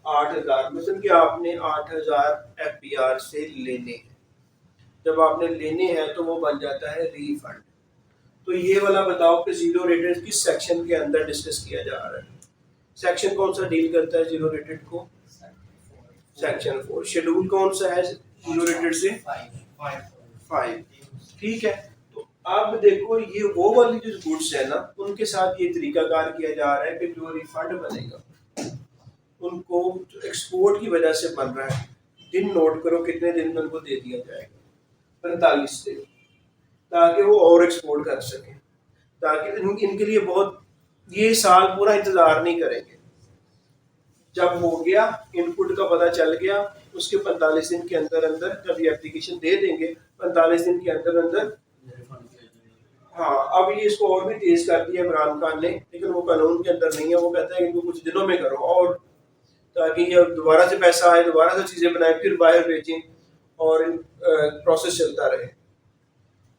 8,000। मतलब कि आपने 8,000 FBR से लेने हैं। जब आपने लेने हैं तो वो बन जाता है रीफंड। तो ये वाला बताओ कि जीरो रेटेड किस सेक्शन के अंदर डिस्कस किया जा रहा है? सेक्शन कौन सा डील करता है जीरो रेटेड को? सेक्शन 4। शेड्यूल कौन सा है जीरो रेटेड से? 5। ठीक है। तो अब देखो, ये वो वाली जो गुड्स है ना, उनके साथ ये तरीकाकार किया जा रहा है कि जो रिफंड बनेगा उनको जो एक्सपोर्ट की वजह से बन रहा है, दिन नोट करो कितने दिन में उनको दे दिया जाएगा? 45 दिन, ताकि वो और एक्सपोर्ट कर सकें, ताकि इनके लिए बहुत, ये साल पूरा इंतजार नहीं करेंगे। जब हो गया, इनपुट का पता चल गया, उसके 45 दिन के अंदर अंदर जब ये एप्लीकेशन दे देंगे, 45 दिन के अंदर अंदर, हाँ, अब ये इसको और भी तेज कर दिया इमरान खान ने, लेकिन वो कानून के अंदर नहीं है। वो कहता है इनको कुछ दिनों में करो, और ताकि ये दोबारा से पैसा आए, दोबारा से चीजें बनाए, फिर बाहर बेचें, और प्रोसेस चलता रहे,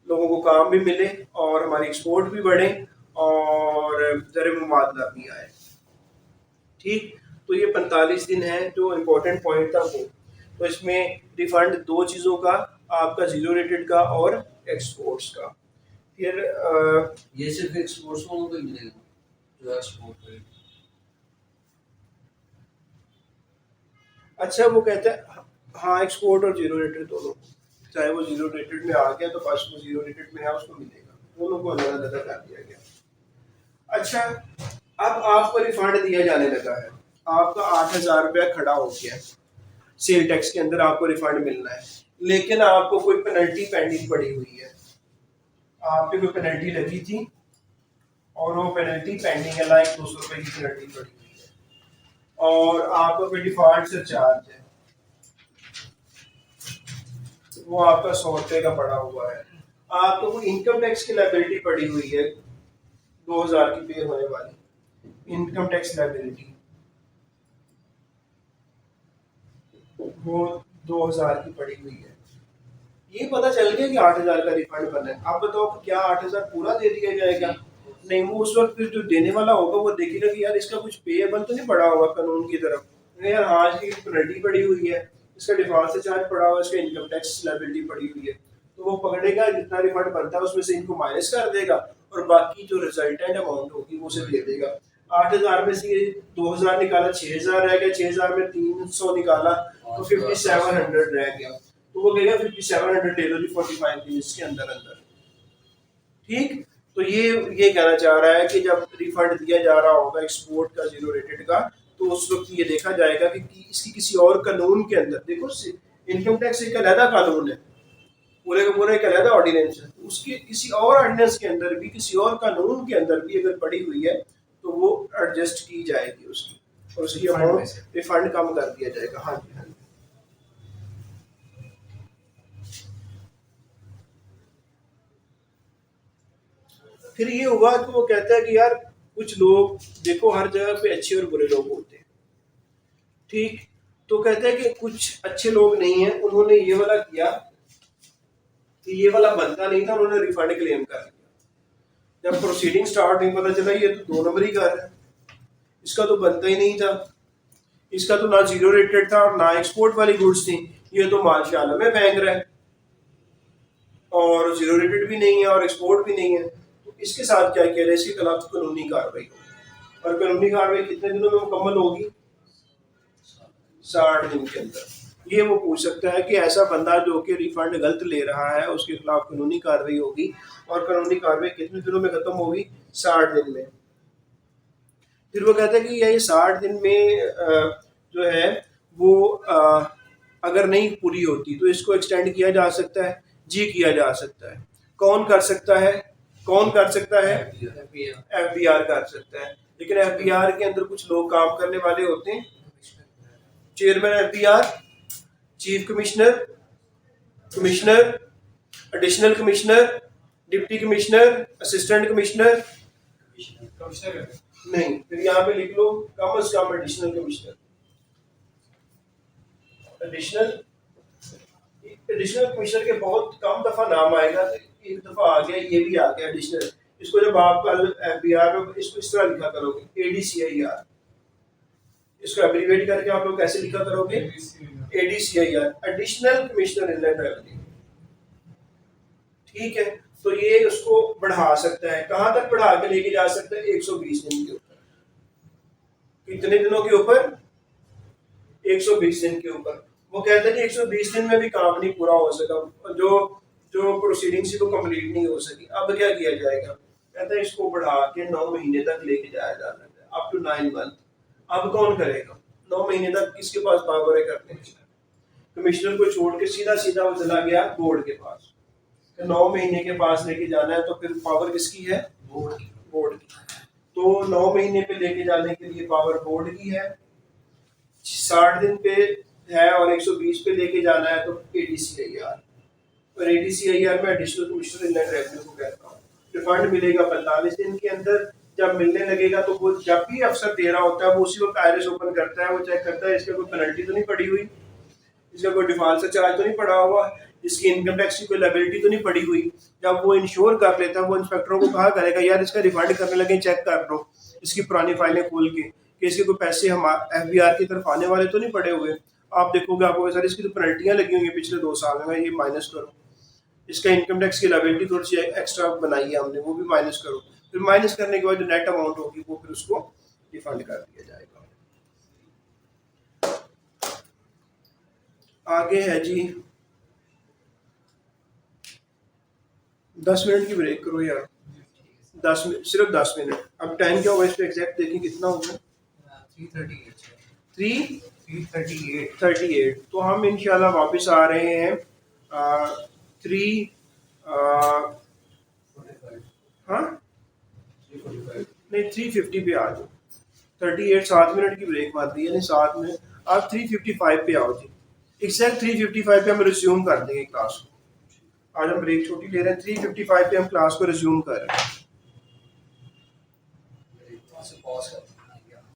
लोगों को काम भी मिले और हमारी एक्सपोर्ट भी बढ़े और ज़र मुबादला भी आए। ठीक, तो ये 45 दिन है जो इम्पोर्टेंट पॉइंट था वो। तो इसमें रिफंड 2 चीज़ों का, आपका जीरो रेटेड का और एक्सपोर्ट्स का। फिर ये सिर्फ एक्सपोर्ट्स वालों को ही मिलेगा जो एक्सपोर्ट करें। अच्छा, वो कहता है हाँ, एक्सपोर्ट और जीरो रेटेड दोनों, चाहे वो जीरो रेटेड में आ गया तो बस वो जीरो रेटेड में है उसको मिलेगा, दोनों को अलग अलग कर दिया गया। अच्छा, अब आपको रिफंड दिया जाने लगा है, आपका 8,000 रुपया खड़ा हो गया, सेल टैक्स के अंदर आपको रिफंड मिलना है, लेकिन आपको कोई पेनल्टी पेंडिंग पड़ी हुई है, आप पे कोई पेनल्टी लगी थी और वो पेनल्टी पेंडिंग है, लाइक 200 रुपए की पेनल्टी पड़ी हुई है, और आपका कोई डिफॉल्ट सरचार्ज है, वो आपका 100 रुपए का पड़ा हुआ है, आपको कोई इनकम टैक्स की लायबिलिटी पड़ी हुई है 2,000 की पे होने वाली इनकम टैक्स लायबिलिटी, वो 2000 की पड़ी हुई है। ये पता चल गया कि 8000 का रिफंड करना है। आप बताओ कि क्या 8000 पूरा दे दिया जाएगा? नहीं, वो उस वक्त फिर जो देने वाला होगा वो देखेगा कि यार इसका कुछ पेएबल तो नहीं पड़ा होगा कानून की तरफ, यार हाँ इसकी पेनल्टी पड़ी हुई है, इसका डिफॉल्ट से चार्ज पड़ा हुआ है, इसका इनकम टैक्स लायबिलिटी पड़ी हुई है, तो वो पकड़ेगा जितना रिफंड बनता है उसमें से इनको माइनस कर देगा और बाकी जो रिजल्टेंट अमाउंट होगी वो उसे दे देगा। 8000 में से 2000 निकाला, 6000 रह गया, 6000 में 300 निकाला तो 5700 रह गया, तो वो कहेगा 5700 ले लो जी 45 डेज के अंदर अंदर। ठीक, तो ये कहना चाह रहा है कि जब रिफंड दिया जा रहा होगा एक्सपोर्ट का जीरो रेटेड का, तो उस वक्त ये देखा जाएगा कि इसकी किसी और कानून के अंदर, देखो इनकम टैक्स एक अलग कानून है, पूरे का पूरा एक अलग ऑर्डिनेंस है, उसके किसी और ऑर्डिनेंस के अंदर भी, किसी और कानून के अंदर भी अगर पड़ी हुई है तो वो एडजस्ट की जाएगी उसकी, और उसकी अमाउंट रिफंड कम कर दिया जाएगा। हाँ जी, हाँ जी। फिर ये हुआ कि वो कहता है कि यार कुछ लोग, देखो हर जगह पे अच्छे और बुरे लोग होते हैं, ठीक, तो कहते हैं कि कुछ अच्छे लोग नहीं हैं, उन्होंने ये वाला किया कि ये वाला बनता नहीं था, उन्होंने रिफंड क्लेम कर लिया। जब प्रोसीडिंग स्टार्ट हुई पता चला ये तो 2 नंबर ही कर है, इसका तो बनता ही नहीं था, इसका तो ना जीरो रेटेड था और ना एक्सपोर्ट वाली गुड्स थी, ये तो माशाल्लाह में फेंक रहा है और जीरो रेटेड भी नहीं है और एक्सपोर्ट भी नहीं है, तो इसके साथ क्या किया जाए, इसके खिलाफ कानूनी कार्रवाई होगी। और कानूनी कार्रवाई कितने दिनों में मुकम्मल होगी? 60 दिन के अंदर। ये वो पूछ सकता है कि ऐसा बंदा जो कि रिफंड गलत ले रहा है उसके खिलाफ कानूनी कार्रवाई होगी, और कानूनी कार्रवाई कितने दिनों में खत्म होगी? 60 दिन में। फिर वो कहता है कि ये 60 दिन में जो है वो अगर नहीं पूरी होती तो इसको एक्सटेंड किया जा सकता है। जी किया जा सकता है। कौन कर सकता है? कौन कर सकता है? एफबीआर कर सकता है, लेकिन एफबीआर के अंदर कुछ लोग काम करने वाले होते हैं, chairman FBR, chief commissioner, commissioner, additional commissioner, deputy commissioner, assistant commissioner, नहीं, फिर यहाँ पे लिख लो कम से कम एडिशनल कमिश्नर, एडिशनल कमिश्नर के बहुत कम दफा नाम आएगा, तो एक दफा आ गया, ये भी आ गया एडिशनल। इसको जब आप कल एफबीआर में इसको इस तरह लिखा करोगे एडीसीआईआर, इसको एब्रीविएट करके आप लोग कैसे लिखा करोगे? एडीसीआईआर, एडिशनल कमिश्नर इनलैंड रेवेन्यू। ठीक है, तो ये उसको बढ़ा सकता है, कहां तक बढ़ा के लेके जा सकता है? 120 दिन के ऊपर। कितने दिनों के ऊपर? 120 दिन के ऊपर। वो कहते हैं 120 दिन में भी काम नहीं पूरा हो सका, जो जो प्रोसीडिंग थी वो कंप्लीट नहीं हो सकी, अब क्या किया जाएगा? कहते हैं इसको बढ़ा के 9 महीने तक लेके जाया जा सकता है, अप टू 9 मंथ। अब कौन करेगा? 9 महीने तक किसके पास पावर है करने की? कमिश्नर को छोड़ के सीधा सीधा वो चला गया बोर्ड के पास, 9 महीने के पास लेके जाना है, तो फिर पावर किसकी है? बोर्ड की। तो 9 महीने पे लेके जाने के लिए पावर बोर्ड की है, 60 दिन पे है, और 120 पे लेके जाना है तो एडीसीआईआर, और एडीसीआईआर में एडिशनल कमिश्नर इनलैंड रेवेन्यू को कहता हूँ। रिफंड मिलेगा 45 दिन के अंदर। जब मिलने लगेगा तो वो जब भी अफसर दे रहा होता है वो उसी वक्त आईआरएस ओपन करता है, वो चेक करता है इसका कोई पेनल्टी तो नहीं पड़ी हुई, इसका कोई डिफॉल्ट से चार्ज तो नहीं पड़ा हुआ, इसकी इनकम टैक्स की कोई लायबिलिटी तो नहीं पड़ी हुई। जब वो इंश्योर कर लेता है, वो इंस्पेक्टरों को कहा करेगा यार इसका रिफंड करने लगे चेक कर लो इसकी पुरानी फाइलें खोल के कि इसके कोई पैसे हम एफबीआर की तरफ आने वाले तो नहीं पड़े हुए। आप देखोगे आपको सर इसकी तो पेनल्टियां लगी हुई हैं पिछले 2 साल में, ये माइनस करो, इसका इनकम टैक्स की लायबिलिटी थोड़ी सी एक्स्ट्रा बनाई है हमने, वो भी माइनस करो, फिर माइनस करने के बाद जो नेट अमाउंट होगी वो फिर उसको रिफंड कर दिया जाएगा। आगे है जी 10 मिनट की ब्रेक करो यार, 10 मिनट, सिर्फ 10 मिनट। अब टाइम क्या होगा इस पे एग्जैक्ट देखें कितना होगा? 3:38। तो हम इंशाल्लाह वापस आ रहे हैं 3 हाँ नहीं 3:50 पे आ जाओ, 38 7 मिनट की ब्रेक मार दी है, 7 मिनट, आप 3:55 पे आओ जी, एग्जैक्ट 3:55 पे हम रिज्यूम कर देंगे क्लास को। आज हम ब्रेक छोटी ले रहे हैं, 3:55 पे हम क्लास को रिज्यूम कर रहे हैं।